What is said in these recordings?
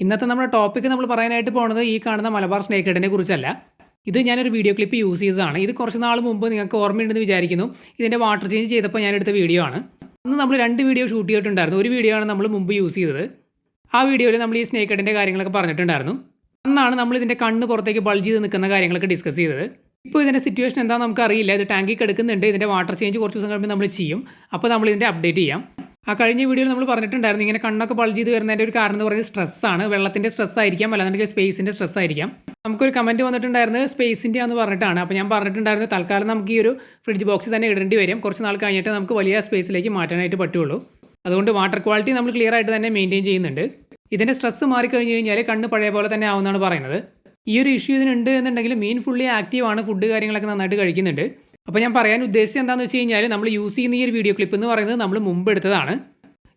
ഇന്നത്തെ നമ്മുടെ ടോപ്പിക്ക് നമ്മൾ പറയാനായിട്ട് പോകുന്നത് ഈ കാണുന്ന മലബാർ സ്നേക്ക് ഹെഡിനെ കുറിച്ചല്ല. ഇത് ഞാനൊരു വീഡിയോ ക്ലിപ്പ് യൂസ് ചെയ്തതാണ്. ഇത് കുറച്ച് നാൾ മുമ്പ് നിങ്ങൾക്ക് ഓർമ്മയുണ്ടെന്ന് വിചാരിക്കുന്നു. ഇതിൻ്റെ വാട്ടർ ചേഞ്ച് ചെയ്തപ്പോൾ ഞാൻ എടുത്ത വീഡിയോ ആണ്. അന്ന് നമ്മൾ 2 വീഡിയോ ഷൂട്ട് ചെയ്തിട്ടുണ്ടായിരുന്നു. ഒരു വീഡിയോ ആണ് നമ്മൾ മുമ്പ് യൂസ് ചെയ്തത്. ആ വീഡിയോയിൽ നമ്മൾ ഈ സ്നേക്ക് ഹെഡിൻ്റെ കാര്യങ്ങളൊക്കെ പറഞ്ഞിട്ടുണ്ടായിരുന്നു. അന്നാണ് നമ്മൾ ഇതിൻ്റെ കണ്ണ് പുറത്തേക്ക് ബൾജ് ചെയ്ത് നിൽക്കുന്ന കാര്യങ്ങളൊക്കെ ഡിസ്കസ് ചെയ്തത്. ഇപ്പോൾ ഇതിൻ്റെ സിറ്റുവേഷൻ എന്താണെന്ന് നമുക്കറിയില്ല. ഇത് ടാങ്കിൽ കിടക്കുന്നുണ്ട്. ഇതിൻ്റെ വാട്ടർ ചേഞ്ച് കുറച്ച് ദിവസം കഴിയുമ്പോൾ നമ്മൾ ചെയ്യും. അപ്പോൾ നമ്മൾ ഇതിൻ്റെ അപ്ഡേറ്റ് ചെയ്യാം. ആ കഴിഞ്ഞ വീഡിയോയിൽ നമ്മൾ പറഞ്ഞിട്ടുണ്ടായിരുന്നു ഇങ്ങനെ കണ്ണൊക്കെ ബൾജ് ചെയ്ത് വരുന്നതിൻ്റെ ഒരു കാരണം എന്ന് പറയുന്നത് സ്ട്രെസ്സാണ്. വെള്ളത്തിൻ്റെ സ്ട്രെസ് ആയിരിക്കാം, അല്ലാന്നുണ്ടെങ്കിൽ സ്പേസിൻ്റെ സ്ട്രെസ് ആയിരിക്കാം. നമുക്കൊരു കമൻറ്റ് വന്നിട്ടുണ്ടായിരുന്നത് സ്പേസിൻ്റെ ആണെന്ന് പറഞ്ഞിട്ടാണ്. അപ്പോൾ ഞാൻ പറഞ്ഞിട്ടുണ്ടായിരുന്നു തൽക്കാലം നമുക്ക് ഈ ഒരു ഫ്രിഡ്ജ് ബോക്സിൽ തന്നെ ഇടേണ്ടി വരും. കുറച്ച് നാൾ കഴിഞ്ഞിട്ട് നമുക്ക് വലിയ സ്പേസിലേക്ക് മാറ്റാനായിട്ട് പറ്റുള്ളൂ. അതുകൊണ്ട് വാട്ടർ ക്വാളിറ്റി നമ്മൾ ക്ലിയർ ആയിട്ട് തന്നെ മെയിൻറ്റെയിൻ ചെയ്യുന്നുണ്ട്. ഇതിൻ്റെ സ്ട്രെസ് മാറിക്കഴിഞ്ഞ് കഴിഞ്ഞാൽ കണ്ണ് പഴയ പോലെ തന്നെ ആവുമെന്നാണ് പറയുന്നത്. ഈ ഒരു ഇഷ്യൂ ഇതിനുണ്ട് എന്നുണ്ടെങ്കിൽ മീൻ ഫുള്ളി ആക്റ്റീവാണ്, ഫുഡ് കാര്യങ്ങളൊക്കെ നന്നായിട്ട് കഴിക്കുന്നുണ്ട്. അപ്പോൾ ഞാൻ പറയാൻ ഉദ്ദേശിച്ചത് എന്താണെന്ന് വെച്ച് കഴിഞ്ഞാൽ നമ്മൾ യൂസ് ചെയ്യുന്ന ഈ ഒരു വീഡിയോ ക്ലിപ്പ് എന്ന് പറയുന്നത് നമ്മൾ മുമ്പ് എടുത്തതാണ്.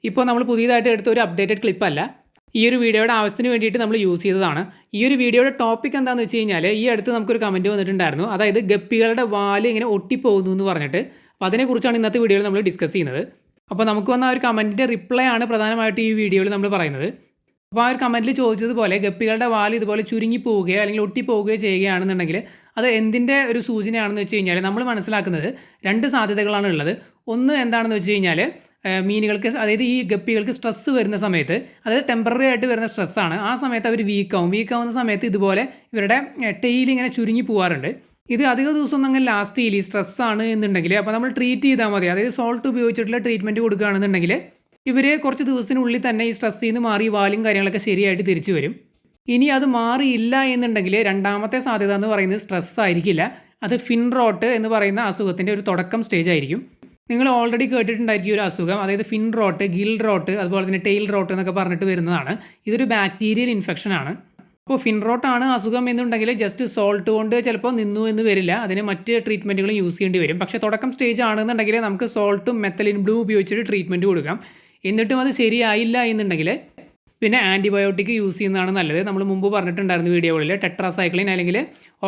ഇപ്പോൾ നമ്മൾ പുതിയതായിട്ട് എടുത്ത ഒരു അപ്ഡേറ്റഡ് ക്ലിപ്പല്ല. ഈ ഒരു വീഡിയോയുടെ ആവശ്യത്തിന് വേണ്ടിയിട്ട് നമ്മൾ യൂസ് ചെയ്തതാണ്. ഈ ഒരു വീഡിയോയുടെ ടോപ്പിക് എന്താണെന്ന് വെച്ച് കഴിഞ്ഞാൽ ഈ അടുത്ത് നമുക്കൊരു കമൻറ്റ് വന്നിട്ടുണ്ടായിരുന്നു. അതായത് ഗപ്പികളുടെ വാല് ഇങ്ങനെ ഒട്ടിപ്പോകുന്നു എന്ന് പറഞ്ഞിട്ട്. അപ്പോൾ അതിനെക്കുറിച്ചാണ് ഇന്നത്തെ വീഡിയോയിൽ നമ്മൾ ഡിസ്കസ് ചെയ്യുന്നത്. അപ്പോൾ നമുക്ക് വന്ന ആ ഒരു കമൻറ്റിൻ്റെ റിപ്ലൈ ആണ് പ്രധാനമായിട്ട് ഈ വീഡിയോയിൽ നമ്മൾ പറയുന്നത്. അപ്പോൾ ആ ഒരു കമൻറ്റിൽ ചോദിച്ചതുപോലെ ഗപ്പികളുടെ വാല് ഇതുപോലെ ചുരുങ്ങി പോവുകയോ അല്ലെങ്കിൽ ഒട്ടിപ്പോവുകയോ ചെയ്യുകയാണെന്നുണ്ടെങ്കിൽ അത് എന്തിൻ്റെ ഒരു സൂചനയാണെന്ന് വെച്ച് കഴിഞ്ഞാൽ നമ്മൾ മനസ്സിലാക്കുന്നത് 2 സാധ്യതകളാണ് ഉള്ളത്. ഒന്ന് എന്താണെന്ന് വെച്ച് കഴിഞ്ഞാൽ മീനുകൾക്ക്, അതായത് ഈ ഗപ്പികൾക്ക് സ്ട്രെസ്സ് വരുന്ന സമയത്ത്, അതായത് ടെമ്പററി ആയിട്ട് വരുന്ന സ്ട്രെസ്സാണ്. ആ സമയത്ത് അവർ വീക്കാവുന്ന സമയത്ത് ഇതുപോലെ ഇവരുടെ ടെയിൽ ഇങ്ങനെ ചുരുങ്ങി പോകാറുണ്ട്. ഇത് അധിക ദിവസം ഒന്നും അങ്ങനെ ലാസ്റ്റ് ചെയ്യില്ല. ഈ സ്ട്രെസ്സാണ് എന്നുണ്ടെങ്കിൽ അപ്പോൾ നമ്മൾ ട്രീറ്റ് ചെയ്താൽ മതി. അതായത് സോൾട്ട് ഉപയോഗിച്ചിട്ടുള്ള ട്രീറ്റ്മെൻറ്റ് കൊടുക്കുകയാണെന്നുണ്ടെങ്കിൽ ഇവർ കുറച്ച് ദിവസത്തിനുള്ളിൽ തന്നെ ഈ സ്ട്രെസ്സിൽ നിന്ന് മാറി വാലും കാര്യങ്ങളൊക്കെ ശരിയായിട്ട് തിരിച്ചു വരും. ഇനി അത് മാറിയില്ല എന്നുണ്ടെങ്കിൽ രണ്ടാമത്തെ സാധ്യത എന്ന് പറയുന്നത് സ്ട്രെസ് ആയിരിക്കില്ല. അത് ഫിൻ റോട്ട് എന്ന് പറയുന്ന അസുഖത്തിൻ്റെ ഒരു തുടക്കം സ്റ്റേജ് ആയിരിക്കും. നിങ്ങൾ ഓൾറെഡി കേട്ടിട്ടുണ്ടായിരിക്കും ഒരു അസുഖം, അതായത് ഫിൻ റോട്ട്, ഗിൽ റോട്ട്, അതുപോലെ തന്നെ ടെയിൽ റോട്ട് എന്നൊക്കെ പറഞ്ഞിട്ട് വരുന്നതാണ്. ഇതൊരു ബാക്ടീരിയൽ ഇൻഫെക്ഷൻ ആണ്. അപ്പോൾ ഫിൻ റോട്ടാണ് അസുഖം എന്നുണ്ടെങ്കിൽ ജസ്റ്റ് സോൾട്ട് കൊണ്ട് ചിലപ്പോൾ നിന്നു എന്ന് വരില്ല. അതിന് മറ്റ് ട്രീറ്റ്മെൻറ്റുകളും യൂസ് ചെയ്യേണ്ടി വരും. പക്ഷേ തുടക്കം സ്റ്റേജ് ആണെന്നുണ്ടെങ്കിൽ നമുക്ക് സോൾട്ടും മെത്തലിൻ ബ്ലൂ ഉപയോഗിച്ചിട്ട് ട്രീറ്റ്മെൻറ്റ് കൊടുക്കാം. എന്നിട്ടും അത് ശരിയായില്ല എന്നുണ്ടെങ്കിൽ പിന്നെ ആൻറ്റിബയോട്ടിക് യൂസ് ചെയ്യുന്നതാണ് നല്ലത്. നമ്മൾ മുമ്പ് പറഞ്ഞിട്ടുണ്ടായിരുന്നു വീഡിയോകളിൽ ടെട്രാസൈക്ലിൻ അല്ലെങ്കിൽ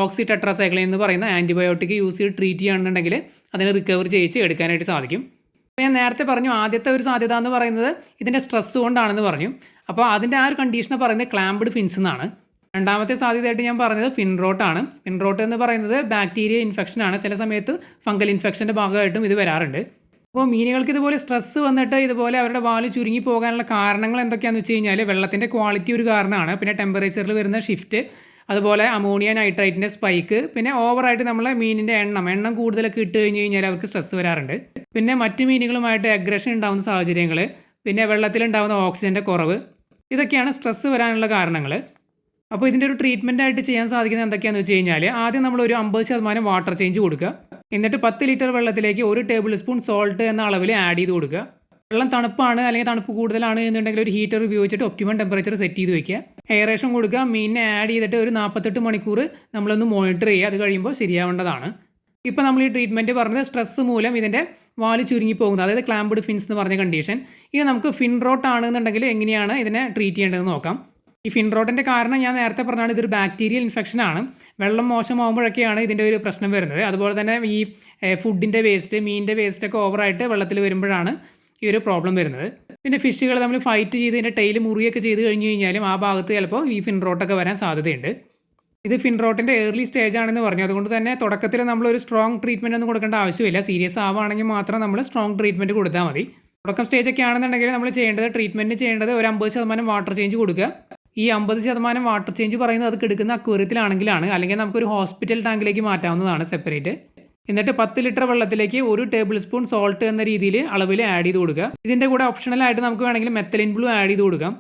ഓക്സി ടെട്രാസൈക്ലിൻ എന്ന് പറയുന്ന ആൻറ്റിബയോട്ടിക് യൂസ് ചെയ്ത് ട്രീറ്റ് ചെയ്യുകയാണെന്നുണ്ടെങ്കിൽ അതിനെ റിക്കവർ ചെയ്യിച്ച് എടുക്കാനായിട്ട് സാധിക്കും. അപ്പോൾ ഞാൻ നേരത്തെ പറഞ്ഞു ആദ്യത്തെ ഒരു സാധ്യത എന്ന് പറയുന്നത് ഇതിൻ്റെ സ്ട്രെസ് കൊണ്ടാണെന്ന് പറഞ്ഞു. അപ്പോൾ അതിൻ്റെ ആ ഒരു കണ്ടീഷനെ പറയുന്നത് ക്ലാംപ്ഡ് ഫിൻസ് എന്നാണ്. രണ്ടാമത്തെ സാധ്യതയായിട്ട് ഞാൻ പറഞ്ഞത് ഫിൻ റോട്ടാണ്. ഫിൻ റോട്ട് എന്ന് പറയുന്നത് ബാക്ടീരിയ ഇൻഫെക്ഷനാണ്. ചില സമയത്ത് ഫംഗൽ ഇൻഫെക്ഷൻ്റെ ഭാഗമായിട്ടും ഇത് വരാറുണ്ട്. അപ്പോൾ മീനുകൾക്ക് ഇതുപോലെ സ്ട്രെസ്സ് വന്നിട്ട് ഇതുപോലെ അവരുടെ വാല് ചുരുങ്ങി പോകാനുള്ള കാരണങ്ങൾ എന്തൊക്കെയാണെന്ന് വെച്ച് കഴിഞ്ഞാൽ വെള്ളത്തിൻ്റെ ക്വാളിറ്റി ഒരു കാരണമാണ്. പിന്നെ ടെമ്പറേച്ചറിൽ വരുന്ന ഷിഫ്റ്റ്, അതുപോലെ അമോണിയ നൈട്രേറ്റിൻ്റെ സ്പൈക്ക്, പിന്നെ ഓവറായിട്ട് നമ്മളെ മീനിൻ്റെ എണ്ണം കൂടുതലൊക്കെ ഇട്ട് കഴിഞ്ഞ് കഴിഞ്ഞാൽ അവർക്ക് സ്ട്രെസ്സ് വരാറുണ്ട്. പിന്നെ മറ്റു മീനുകളുമായിട്ട് അഗ്രഷൻ ഉണ്ടാകുന്ന സാഹചര്യങ്ങൾ, പിന്നെ വെള്ളത്തിലുണ്ടാകുന്ന ഓക്സിജൻ്റെ കുറവ്, ഇതൊക്കെയാണ് സ്ട്രെസ്സ് വരാനുള്ള കാരണങ്ങൾ. അപ്പോൾ ഇതിൻ്റെ ഒരു ട്രീറ്റ്മെൻ്റ് ആയിട്ട് ചെയ്യാൻ സാധിക്കുന്നത് എന്തൊക്കെയാണെന്ന് വെച്ച് കഴിഞ്ഞാൽ ആദ്യം നമ്മൾ ഒരു 50% വാട്ടർ ചേഞ്ച് കൊടുക്കുക. എന്നിട്ട് 10 ലിറ്റർ വെള്ളത്തിലേക്ക് 1 ടേബിൾ സ്പൂൺ സോൾട്ട് എന്ന അളവിൽ ആഡ് ചെയ്ത് കൊടുക്കുക. വെള്ളം തണുപ്പാണ് അല്ലെങ്കിൽ തണുപ്പ് കൂടുതലാണ് എന്നുണ്ടെങ്കിൽ ഒരു ഹീറ്റർ ഉപയോഗിച്ചിട്ട് ഒപ്റ്റിമം ടെമ്പറേച്ചർ സെറ്റ് ചെയ്ത് വെക്കുക. എയറേഷൻ കൊടുക്കുക. മീനിനെ ആഡ് ചെയ്തിട്ട് ഒരു 48 മണിക്കൂർ നമ്മളൊന്ന് മോണിറ്റർ ചെയ്യുക. അത് കഴിയുമ്പോൾ ശരിയാവേണ്ടതാണ്. ഇപ്പോൾ നമ്മൾ ഈ ട്രീറ്റ്മെൻറ്റ് പറഞ്ഞത് സ്ട്രെസ് മൂലം ഇതിൻ്റെ വാല് ചുരുങ്ങി പോകുന്നത്, അതായത് ക്ലാംപ്ഡ് ഫിൻസ് എന്ന് പറഞ്ഞ കണ്ടീഷൻ. ഇനി നമുക്ക് ഫിൻ റോട്ട് ആണെന്നുണ്ടെങ്കിൽ എങ്ങനെയാണ് ഇതിനെ ട്രീറ്റ് ചെയ്യേണ്ടതെന്ന് നോക്കാം. ഈ ഫിൻ റോട്ടിൻ്റെ കാരണം ഞാൻ നേരത്തെ പറഞ്ഞാണ് ഇതൊരു ബാക്ടീരിയൽ ഇൻഫെക്ഷനാണ്. വെള്ളം മോശമാകുമ്പോഴൊക്കെയാണ് ഇതിൻ്റെ ഒരു പ്രശ്നം വരുന്നത്. അതുപോലെ തന്നെ ഈ ഫുഡിൻ്റെ വേസ്റ്റ്, മീനിൻ്റെ വേസ്റ്റൊക്കെ ഓവറായിട്ട് വെള്ളത്തിൽ വരുമ്പോഴാണ് ഈ ഒരു പ്രോബ്ലം വരുന്നത്. പിന്നെ ഫിഷുകൾ നമ്മൾ ഫൈറ്റ് ചെയ്ത് ഇതിൻ്റെ ടെയിൽ മുറിയൊക്കെ ചെയ്ത് കഴിഞ്ഞ് കഴിഞ്ഞാലും ആ ഭാഗത്ത് ചിലപ്പോൾ ഈ ഫിൻ റോട്ടൊക്കെ വരാൻ സാധ്യതയുണ്ട്. ഇത് ഫിൻ റോട്ടിൻ്റെ ഏർലി സ്റ്റേജ് ആണെന്ന് പറഞ്ഞു. അതുകൊണ്ട് തന്നെ തുടക്കത്തിൽ നമ്മളൊരു സ്ട്രോങ് ട്രീറ്റ്മെൻറ്റ് ഒന്നും കൊടുക്കേണ്ട ആവശ്യമില്ല. സീരിയസ് ആവുകയാണെങ്കിൽ മാത്രം നമ്മൾ സ്ട്രോങ് ട്രീറ്റ്മെൻറ്റ് കൊടുത്താൽ മതി. തുടക്കം സ്റ്റേജൊക്കെ ആണെന്നുണ്ടെങ്കിൽ നമ്മൾ ട്രീറ്റ്മെൻറ്റ് ചെയ്യേണ്ടത് ഒരു 50% വാട്ടർ ചേഞ്ച് കൊടുക്കുക. ഈ 50% വാട്ടർ ചേഞ്ച് പറയുന്നത് അത് കിടക്കുന്ന അക്വേറിയത്തിലാണെങ്കിലാണ്, അല്ലെങ്കിൽ നമുക്കൊരു ഹോസ്പിറ്റൽ ടാങ്കിലേക്ക് മാറ്റാവുന്നതാണ് സെപ്പറേറ്റ്. എന്നിട്ട് 10 ലിറ്റർ വെള്ളത്തിലേക്ക് 1 ടേബിൾ സ്പൂൺ സോൾട്ട് എന്ന രീതിയിൽ അളവിൽ ആഡ് ചെയ്ത് കൊടുക്കുക. ഇതിൻ്റെ കൂടെ ഓപ്ഷണലായിട്ട് നമുക്ക് വേണമെങ്കിൽ മെത്തലിൻ ബ്ലൂ ആഡ് ചെയ്ത് കൊടുക്കാം.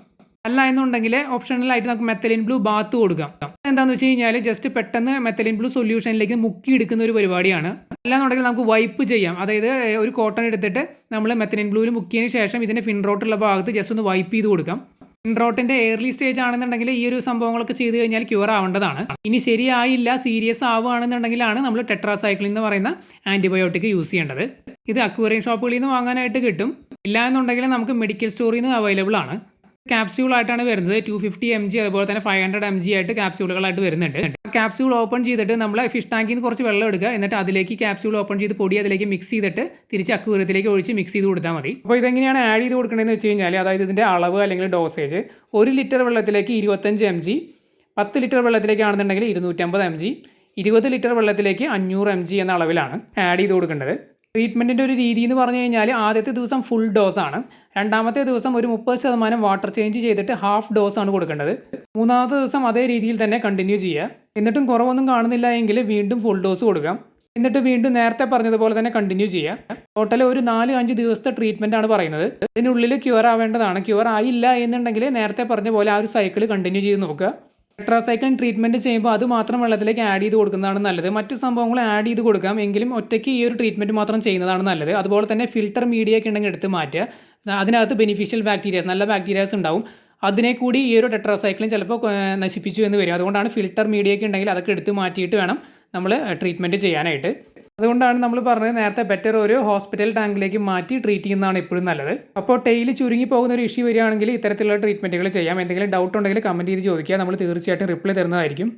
അല്ല എന്നുണ്ടെങ്കിൽ ഓപ്ഷണലായിട്ട് നമുക്ക് മെത്തലിൻ ബ്ലൂ ബാത്ത് കൊടുക്കാം. എന്താണെന്ന് വെച്ച് കഴിഞ്ഞാൽ ജസ്റ്റ് പെട്ടെന്ന് മെത്തലിൻ ബ്ലൂ സൊല്യൂഷനിലേക്ക് മുക്കി എടുക്കുന്ന ഒരു പരിപാടിയാണ്. അല്ലാന്നുണ്ടെങ്കിൽ നമുക്ക് വൈപ്പ് ചെയ്യാം. അതായത് ഒരു കോട്ടൺ എടുത്തിട്ട് നമ്മൾ മെത്തലിൻ ബ്ലൂവിൽ മുക്കിയതിന് ശേഷം ഇതിൻ്റെ ഫിൻ റോട്ടുള്ള ഭാഗത്ത് ജസ്റ്റ് ഒന്ന് വൈപ്പ് ചെയ്ത് കൊടുക്കാം. ഫിൻ റോട്ടിൻ്റെ ഏർലി സ്റ്റേജ് ആണെന്നുണ്ടെങ്കിൽ ഈ ഒരു സംഭവങ്ങളൊക്കെ ചെയ്ത് കഴിഞ്ഞാൽ ക്യൂർ ആവേണ്ടതാണ്. ഇനി ശരിയായില്ല, സീരിയസ് ആവുകയാണെന്നുണ്ടെങ്കിലാണ് നമ്മൾ ടെട്രാസൈക്ലിൻ എന്ന് പറയുന്ന ആൻറ്റിബയോട്ടിക് യൂസ് ചെയ്യേണ്ടത്. ഇത് അക്വേറിയം ഷോപ്പുകളിൽ നിന്ന് വാങ്ങാനായിട്ട് കിട്ടും. ഇല്ല എന്നുണ്ടെങ്കിൽ നമുക്ക് മെഡിക്കൽ സ്റ്റോറിൽ നിന്ന് അവൈലബിൾ ആണ്. ക്യാപ്സ്യൂളായിട്ടാണ് വരുന്നത്. 250 mg അതുപോലെ തന്നെ 500 mg ആയിട്ട് ക്യാപ്സ്യൂളുകളായിട്ട് വരുന്നുണ്ട്. ക്യാപ്സ്യൂൾ ഓപ്പൺ ചെയ്തിട്ട് നമ്മൾ ഫിഷ് ടാങ്കിൽ നിന്ന് കുറച്ച് വെള്ളം എടുക്കുക. എന്നിട്ട് അതിലേക്ക് ക്യാപ്സ്യൂൾ ഓപ്പൺ ചെയ്ത് പൊടി അതിലേക്ക് മിക്സ് ചെയ്തിട്ട് തിരിച്ച് അക്വേറിയത്തിലേക്ക് ഒഴിച്ച് മിക്സ് ചെയ്ത് കൊടുത്താൽ മതി. അപ്പോൾ ഇതെങ്ങനെയാണ് ആഡ് ചെയ്ത് കൊടുക്കേണ്ടതെന്ന് വെച്ച് കഴിഞ്ഞാൽ, അതായത് ഇതിൻ്റെ അളവ് അല്ലെങ്കിൽ ഡോസേജ് 1 ലിറ്റർ വെള്ളത്തിലേക്ക് 25 mg, 10 ലിറ്റർ വെള്ളത്തിലേക്കാണെന്നുണ്ടെങ്കിൽ 250 mg, 20 ലിറ്റർ വെള്ളത്തിലേക്ക് 500 mg എന്ന അളവിലാണ് ആഡ് ചെയ്ത് കൊടുക്കേണ്ടത്. ട്രീറ്റ്മെൻറ്റിൻ്റെ ഒരു രീതി എന്ന് പറഞ്ഞു കഴിഞ്ഞാൽ, ആദ്യത്തെ ദിവസം ഫുൾ ഡോസാണ്, രണ്ടാമത്തെ ദിവസം ഒരു 30% വാട്ടർ ചേഞ്ച് ചെയ്തിട്ട് ഹാഫ് ഡോസാണ് കൊടുക്കേണ്ടത്. മൂന്നാമത്തെ ദിവസം അതേ രീതിയിൽ തന്നെ കണ്ടിന്യൂ ചെയ്യുക. എന്നിട്ടും കുറവൊന്നും കാണുന്നില്ല എങ്കിൽ വീണ്ടും ഫുൾ ഡോസ് കൊടുക്കാം. എന്നിട്ട് വീണ്ടും നേരത്തെ പറഞ്ഞതുപോലെ തന്നെ കണ്ടിന്യൂ ചെയ്യുക. ടോട്ടൽ ഒരു 4-5 ദിവസത്തെ ട്രീറ്റ്മെൻ്റ് ആണ് പറയുന്നത്. ഇതിനുള്ളിൽ ക്യൂർ ആവേണ്ടതാണ്. ക്യൂർ ആയില്ല എന്നുണ്ടെങ്കിൽ നേരത്തെ പറഞ്ഞ പോലെ ആ ഒരു സൈക്കിൾ കണ്ടിന്യൂ ചെയ്ത് നോക്കുക. ടെട്രാസൈക്ലിൻ ട്രീറ്റ്മെൻറ്റ് ചെയ്യുമ്പോൾ അത് മാത്രം വെള്ളത്തിലേക്ക് ആഡ് ചെയ്ത് കൊടുക്കുന്നതാണ് നല്ലത്. മറ്റു സംഭവങ്ങൾ ആഡ് ചെയ്ത് കൊടുക്കാം, എങ്കിലും ഒറ്റയ്ക്ക് ഈ ഒരു ട്രീറ്റ്മെൻറ്റ് മാത്രം ചെയ്യുന്നതാണ് നല്ലത്. അതുപോലെ തന്നെ ഫിൽട്ടർ മീഡിയ ഒക്കെ ഉണ്ടെങ്കിൽ എടുത്ത് മാറ്റുക. അതിനകത്ത് ബെനിഫിഷ്യൽ ബാക്ടീരിയാസ്, നല്ല ബാക്ടീരിയാസ് ഉണ്ടാവും. അതിനെ കൂടി ഈ ഒരു ടെട്രാസൈക്ലിൻ ചിലപ്പോൾ നശിപ്പിച്ചു എന്ന് വരും. അതുകൊണ്ടാണ് ഫിൽട്ടർ മീഡിയ ഒക്കെ ഉണ്ടെങ്കിൽ അതൊക്കെ എടുത്ത് മാറ്റിയിട്ട് വേണം നമ്മൾ ട്രീറ്റ്മെൻറ്റ് ചെയ്യാനായിട്ട്. അതുകൊണ്ടാണ് നമ്മൾ പറഞ്ഞത് നേരത്തെ ബെറ്റർ ഒരു ഹോസ്പിറ്റൽ ടാങ്കിലേക്ക് മാറ്റി ട്രീറ്റ് ചെയ്യുന്നതാണ് എപ്പോഴും നല്ലത്. അപ്പോൾ ടെയിൽ ചുരുങ്ങി പോകുന്ന ഒരു ഇഷ്യൂ വരികയാണെങ്കിൽ ഇത്തരത്തിലുള്ള ട്രീറ്റ്മെൻറ്റുകൾ ചെയ്യാം. എന്തെങ്കിലും ഡൗട്ട് ഉണ്ടെങ്കിൽ കമൻറ്റ് ചെയ്ത് ചോദിക്കുക, നമ്മൾ തീർച്ചയായിട്ടും റിപ്ലൈ തരുന്നതായിരിക്കും.